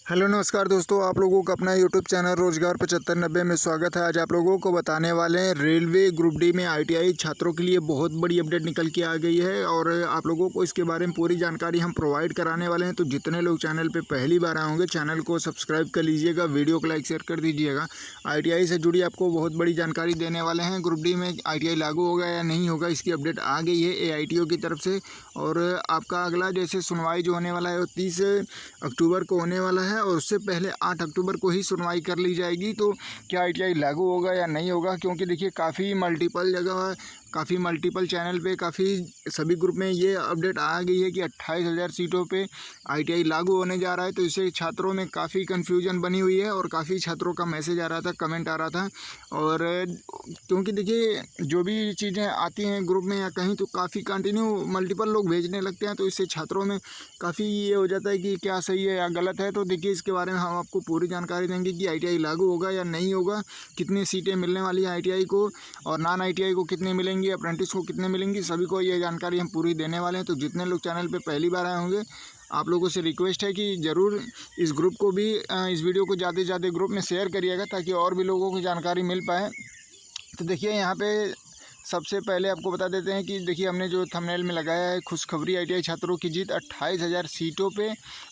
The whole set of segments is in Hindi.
हेलो नमस्कार दोस्तों, आप लोगों का अपना यूट्यूब चैनल रोजगार 7590 में स्वागत है। आज आप लोगों को बताने वाले हैं रेलवे ग्रुप डी में आईटीआई छात्रों के लिए बहुत बड़ी अपडेट निकल के आ गई है और आप लोगों को इसके बारे में पूरी जानकारी हम प्रोवाइड कराने वाले हैं। तो जितने लोग चैनल पे पहली बार आए होंगे चैनल को सब्सक्राइब कर लीजिएगा, वीडियो को लाइक शेयर कर दीजिएगा। आईटीआई से जुड़ी आपको बहुत बड़ी जानकारी देने वाले हैं। ग्रुप डी में आईटीआई लागू होगा या नहीं होगा, इसकी अपडेट आ गई है एआईटीओ की तरफ से। और आपका अगला जैसे सुनवाई जो होने वाला है वो 30 अक्टूबर को होने वाला है और उससे पहले 8 अक्टूबर को ही सुनवाई कर ली जाएगी। तो क्या आईटीआई लागू होगा या नहीं होगा, क्योंकि देखिए काफ़ी मल्टीपल जगह, काफ़ी मल्टीपल चैनल पे, काफ़ी सभी ग्रुप में ये अपडेट आ गई है कि 28,000 सीटों पे आईटीआई लागू होने जा रहा है। तो इससे छात्रों में काफ़ी कन्फ्यूजन बनी हुई है और काफ़ी छात्रों का मैसेज आ रहा था, कमेंट आ रहा था। और क्योंकि देखिए जो भी चीज़ें आती हैं ग्रुप में या कहीं तो काफ़ी कंटिन्यू मल्टीपल लोग भेजने लगते हैं, तो इससे छात्रों में काफ़ी ये हो जाता है कि क्या सही है या गलत है। तो देखिए इसके बारे में हम आपको पूरी जानकारी देंगे कि आईटीआई लागू होगा या नहीं होगा, कितनी सीटें मिलने वाली हैं आईटीआई को और नॉन आईटीआई को कितनी मिलेंगी, अप्रेंटिस को कितने मिलेंगी, सभी को ये जानकारी हम पूरी देने वाले हैं। तो जितने लोग चैनल पे पहली बार आए होंगे आप लोगों से रिक्वेस्ट है कि ज़रूर इस ग्रुप को भी इस वीडियो को ज़्यादा से ज़्यादा ग्रुप में शेयर करिएगा ताकि और भी लोगों को जानकारी मिल पाए। तो देखिए यहाँ पे सबसे पहले आपको बता देते हैं कि देखिए हमने जो थंबनेल में लगाया है, खुशखबरी आईटीआई छात्रों की जीत, 28,000 सीटों पे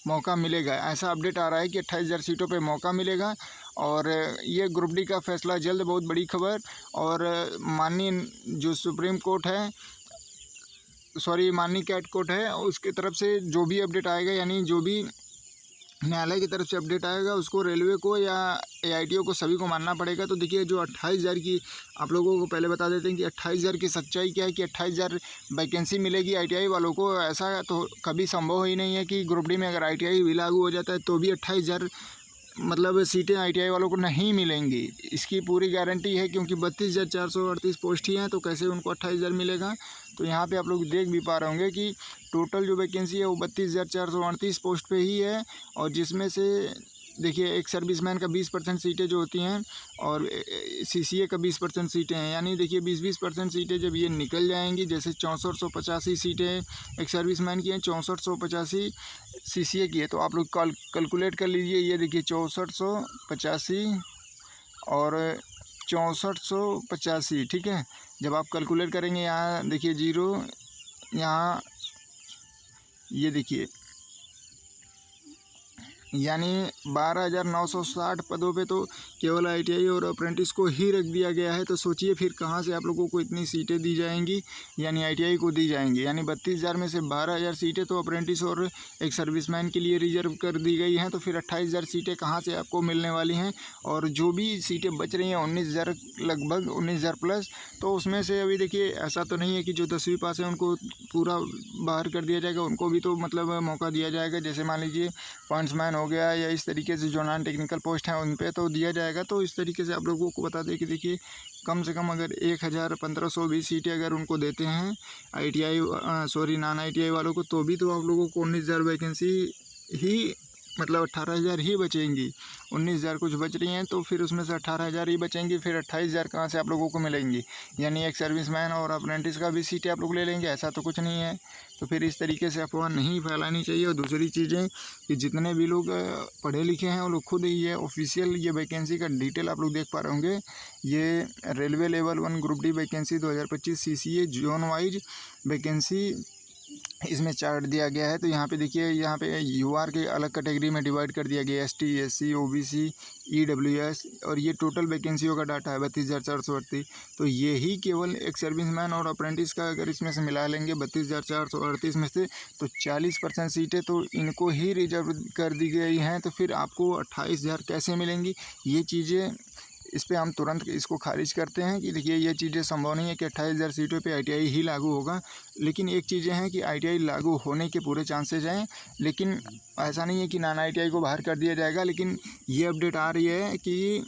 मौका मिलेगा। ऐसा अपडेट आ रहा है कि 28,000 सीटों पे मौका मिलेगा और ये ग्रुप डी का फैसला जल्द, बहुत बड़ी खबर। और माननीय जो सुप्रीम कोर्ट है, माननीय कैट कोर्ट है, उसकी तरफ से जो भी अपडेट आएगा, यानी जो भी न्यायालय की तरफ से अपडेट आएगा उसको रेलवे को या एआईटीओ को सभी को मानना पड़ेगा। तो देखिए जो 28,000 की, आप लोगों को पहले बता देते हैं कि 28,000 की सच्चाई क्या है कि 28,000 वैकेंसी मिलेगी आईटीआई वालों को। ऐसा तो कभी संभव ही नहीं है कि ग्रुप डी में अगर आईटीआई भी लागू हो जाता है तो भी 28,000 मतलब सीटें आईटीआई वालों को नहीं मिलेंगी। इसकी पूरी गारंटी है, क्योंकि 32,438 पोस्ट ही हैं, तो कैसे उनको 28,000 मिलेगा। तो यहाँ पे आप लोग देख भी पा रहे होंगे कि टोटल जो वैकेंसी है वो 32,438 पोस्ट पे ही है। और जिसमें से देखिए एक सर्विसमैन का 20% सीटें जो होती हैं और सीसीए का 20% सीटें हैं, यानी देखिए 20-20% सीटें जब ये निकल जाएंगी, जैसे 6485 सीटें एक सर्विसमैन की हैं, 6485 सीसीए की है, तो आप लोग कैलकुलेट कर लीजिए। ये देखिए 6485 और 6485, ठीक है। जब आप कैलकुलेट करेंगे, यहाँ देखिए जीरो, यहाँ ये देखिए, यानी 12,960 पदों पे तो केवल आईटीआई और अप्रेंटिस को ही रख दिया गया है। तो सोचिए फिर कहाँ से आप लोगों को इतनी सीटें दी जाएंगी, यानी आईटीआई को दी जाएंगी। यानी 32,000 में से 12,000 सीटें तो अप्रेंटिस और एक सर्विसमैन के लिए रिजर्व कर दी गई हैं। तो फिर 28,000 सीटें कहाँ से आपको मिलने वाली हैं। और जो भी सीटें बच रही हैं 19,000, लगभग 19,000 प्लस, तो उसमें से अभी देखिए ऐसा तो नहीं है कि जो 10वीं पास है उनको पूरा बाहर कर दिया जाएगा, उनको भी तो मतलब मौका दिया जाएगा। जैसे मान लीजिए पॉइंट्समैन हो गया या इस तरीके से जो नॉन टेक्निकल पोस्ट हैं उन पे तो दिया जाएगा। तो इस तरीके से आप लोगों को बता दें कि देखिए कम से कम अगर 1,1520 सीटें अगर उनको देते हैं आईटीआई नॉन आईटीआई वालों को, तो भी तो आप लोगों को 19,000 वैकेंसी ही, मतलब 18,000 ही बचेंगी। 19,000 कुछ बच रही हैं, तो फिर उसमें से 18,000 ही बचेंगी। फिर 28,000 कहाँ से आप लोगों को मिलेंगी, यानी एक सर्विसमैन और अप्रेंटिस का भी सीटें आप लोग ले लेंगे, ऐसा तो कुछ नहीं है। तो फिर इस तरीके से अफवाह नहीं फैलानी चाहिए। और दूसरी चीज़ें कि जितने भी लोग पढ़े लिखे हैं वो लोग खुद ही ये ऑफिशियल ये वैकेंसी का डिटेल आप लोग देख पा रहे होंगे। ये railway level 1 group D vacancy 2025 CCA zone wise vacancy इसमें चार्ट दिया गया है। तो यहाँ पे देखिए, यहाँ पे यूआर के अलग कैटेगरी में डिवाइड कर दिया गया है, एसटी, एससी, ओबीसी, ईडब्ल्यूएस, और ये टोटल वैकेंसियों का डाटा है 32,438। तो ये ही केवल एक सर्विसमैन और अप्रेंटिस का अगर इसमें से मिला लेंगे 32,438 में से, तो 40% सीटें तो इनको ही रिजर्व कर दी गई हैं। तो फिर आपको 28,000 कैसे मिलेंगी, ये चीज़ें, इस पे हम तुरंत इसको खारिज करते हैं कि देखिए ये चीज़ें संभव नहीं है कि 28,000 सीटों पे आईटीआई ही लागू होगा। लेकिन एक चीज़ें हैं कि आईटीआई लागू होने के पूरे चांसेज हैं, लेकिन ऐसा नहीं है कि नॉन आईटीआई को बाहर कर दिया जाएगा। लेकिन ये अपडेट आ रही है कि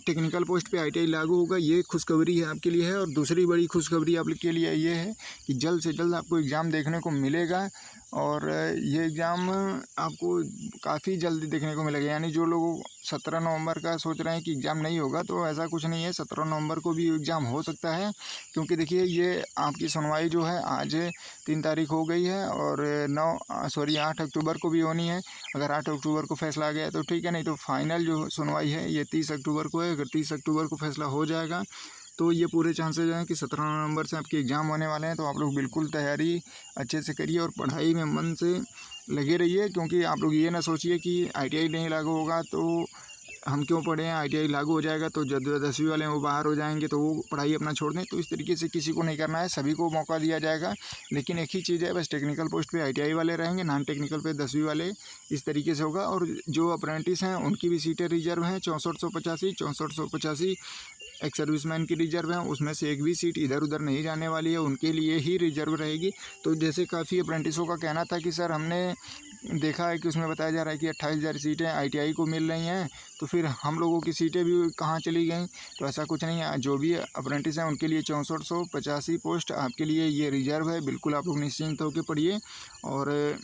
टेक्निकल पोस्ट पे आईटीआई लागू होगा, ये खुशखबरी है आपके लिए है। और दूसरी बड़ी खुशखबरी आपके लिए ये है कि जल्द से जल्द आपको एग्ज़ाम देखने को मिलेगा। और ये एग्ज़ाम आपको काफ़ी जल्दी देखने को मिलेगा। यानी जो लोग 17 नवंबर का सोच रहे हैं कि एग्ज़ाम नहीं होगा, तो ऐसा कुछ नहीं है, 17 नवंबर को भी एग्ज़ाम हो सकता है। क्योंकि देखिए ये आपकी सुनवाई जो है आज 3 तारीख हो गई है और 8 अक्टूबर को भी होनी है। अगर 8 अक्टूबर को फैसला आ गया तो ठीक है, नहीं तो फाइनल जो सुनवाई है ये 30 अक्टूबर को है। अगर 30 अक्टूबर को फैसला हो जाएगा तो ये पूरे चांसेज हैं कि 17 नवंबर से आपके एग्ज़ाम होने वाले हैं। तो आप लोग बिल्कुल तैयारी अच्छे से करिए और पढ़ाई में मन से लगे रहिए। क्योंकि आप लोग ये ना सोचिए कि ITI नहीं लागू होगा तो हम क्यों पढ़ें, ITI लागू हो जाएगा तो जो 10वीं वाले हैं वो बाहर हो जाएंगे तो वो पढ़ाई अपना छोड़ दें। तो इस तरीके से किसी को नहीं करना है, सभी को मौका दिया जाएगा। लेकिन एक ही चीज़ है, बस टेक्निकल पोस्ट पे ITI वाले रहेंगे, नॉन टेक्निकल पे 10वीं वाले, इस तरीके से होगा। और जो अप्रेंटिस हैं उनकी भी सीटें रिजर्व हैं, 6485 एक सर्विसमैन की रिजर्व है, उसमें से एक भी सीट इधर उधर नहीं जाने वाली है, उनके लिए ही रिजर्व रहेगी। तो जैसे काफ़ी अप्रेंटिसों का कहना था कि सर हमने देखा है कि उसमें बताया जा रहा है कि 28,000 सीटें ITI को मिल रही हैं, तो फिर हम लोगों की सीटें भी कहाँ चली गई। तो ऐसा कुछ नहीं है, जो भी अप्रेंटिस हैं उनके लिए 6485 पोस्ट आपके लिए ये रिजर्व है। बिल्कुल आप लोग निश्चिंत होकर पढ़िए। और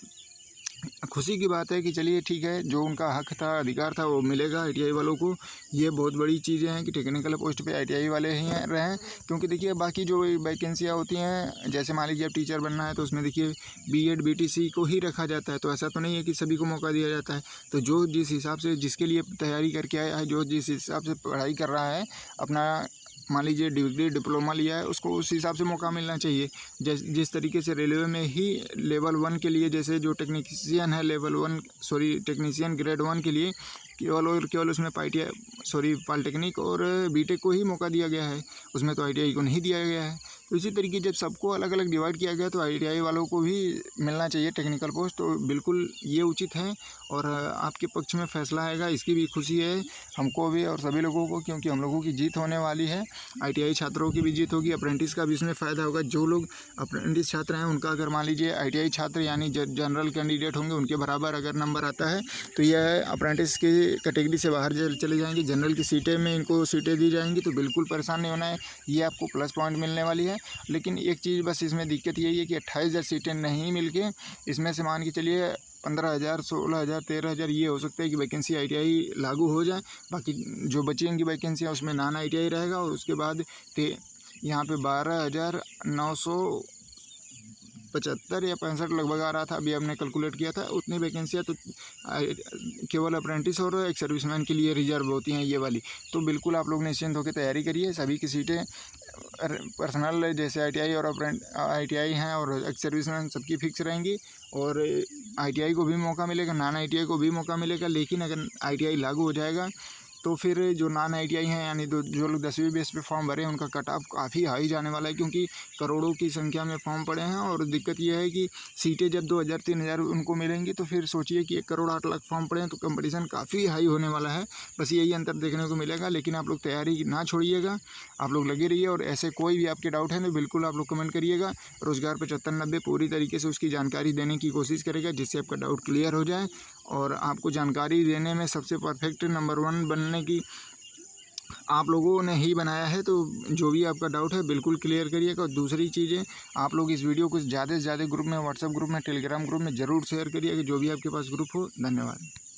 खुशी की बात है कि चलिए ठीक है, जो उनका हक था, अधिकार था, वो मिलेगा ITI वालों को। ये बहुत बड़ी चीज़ें हैं कि टेक्निकल पोस्ट पे ITI वाले ही रहें। क्योंकि देखिए बाकी जो वैकेंसियाँ होती हैं, जैसे मान लीजिए अब टीचर बनना है तो उसमें देखिए BEd BTC को ही रखा जाता है। तो ऐसा तो नहीं है कि सभी को मौका दिया जाता है। तो जो जिस हिसाब से जिसके लिए तैयारी करके आया है, जो जिस हिसाब से पढ़ाई कर रहा है, अपना मान लीजिए डिग्री डिप्लोमा लिया है, उसको उस हिसाब से मौका मिलना चाहिए। जिस तरीके से रेलवे में ही लेवल 1 के लिए, जैसे जो टेक्नीशियन है टेक्नीशियन ग्रेड 1 के लिए केवल और केवल उसमें पॉलिटेक्निक और बीटेक को ही मौका दिया गया है, उसमें तो ITI को नहीं दिया गया है। तो इसी तरीके जब सबको अलग अलग डिवाइड किया गया तो ITI वालों को भी मिलना चाहिए टेक्निकल पोस्ट। तो बिल्कुल ये उचित है और आपके पक्ष में फैसला आएगा, इसकी भी खुशी है हमको भी और सभी लोगों को। क्योंकि हम लोगों की जीत होने वाली है, ITI छात्रों की भी जीत होगी, अप्रेंटिस का भी इसमें फ़ायदा होगा। जो लोग अप्रेंटिस छात्र हैं उनका अगर मान लीजिए ITI छात्र यानी जनरल कैंडिडेट होंगे, उनके बराबर अगर नंबर आता है तो यह अप्रेंटिस की कैटेगरी से बाहर चले जाएंगे, जनरल की सीटें में इनको सीटें दी जाएंगी। तो बिल्कुल परेशान नहीं होना है, ये आपको प्लस पॉइंट मिलने वाली है। लेकिन एक चीज़ बस इसमें दिक्कत यही है कि 28,000 सीटें नहीं मिल के, इसमें से मान के चलिए 15,000 16,000 13,000 ये हो सकता है कि वैकेंसी ITI लागू हो जाए। बाकी जो बचेंगी वैकेंसियाँ उसमें नॉन ITI रहेगा। और उसके बाद यहाँ पे 12,975 या 65 लगभग आ रहा था, अभी हमने कैलकुलेट किया था। उतनी वैकेंसियाँ तो केवल अप्रेंटिस और एक सर्विसमैन के लिए रिजर्व होती हैं ये वाली। तो बिल्कुल आप लोग निश्चिंत होकर तैयारी करिए। सभी की सीटें पर्सनल जैसे ITI और ITI हैं और एक्स सर्विसमैन सबकी फिक्स रहेंगी। और ITI को भी मौका मिलेगा, नॉन ITI को भी मौका मिलेगा। लेकिन अगर ITI लागू हो जाएगा तो फिर जो नॉन ITI हैं यानी जो लोग 10वीं बेस पे फॉर्म भरे हैं उनका कट ऑफ काफ़ी हाई जाने वाला है। क्योंकि करोड़ों की संख्या में फॉर्म पड़े हैं और दिक्कत यह है कि सीटें जब 2,000 3,000 उनको मिलेंगी तो फिर सोचिए कि 1 करोड़ 8 लाख फॉर्म पड़े हैं, तो कंपटीशन काफ़ी हाई होने वाला है। बस यही अंतर देखने को मिलेगा। लेकिन आप लोग तैयारी ना छोड़िएगा, आप लोग लगे रहिए। और ऐसे कोई भी आपके डाउट है तो बिल्कुल आप लोग कमेंट करिएगा। रोज़गार 7590 पूरी तरीके से उसकी जानकारी देने की कोशिश करेगा, जिससे आपका डाउट क्लियर हो जाए। और आपको जानकारी देने में सबसे परफेक्ट नंबर 1 बनने की आप लोगों ने ही बनाया है। तो जो भी आपका डाउट है बिल्कुल क्लियर करिएगा। और दूसरी चीज़ें, आप लोग इस वीडियो को ज़्यादा से ज़्यादा ग्रुप में, व्हाट्सएप ग्रुप में, टेलीग्राम ग्रुप में ज़रूर शेयर करिएगा, जो भी आपके पास ग्रुप हो। धन्यवाद।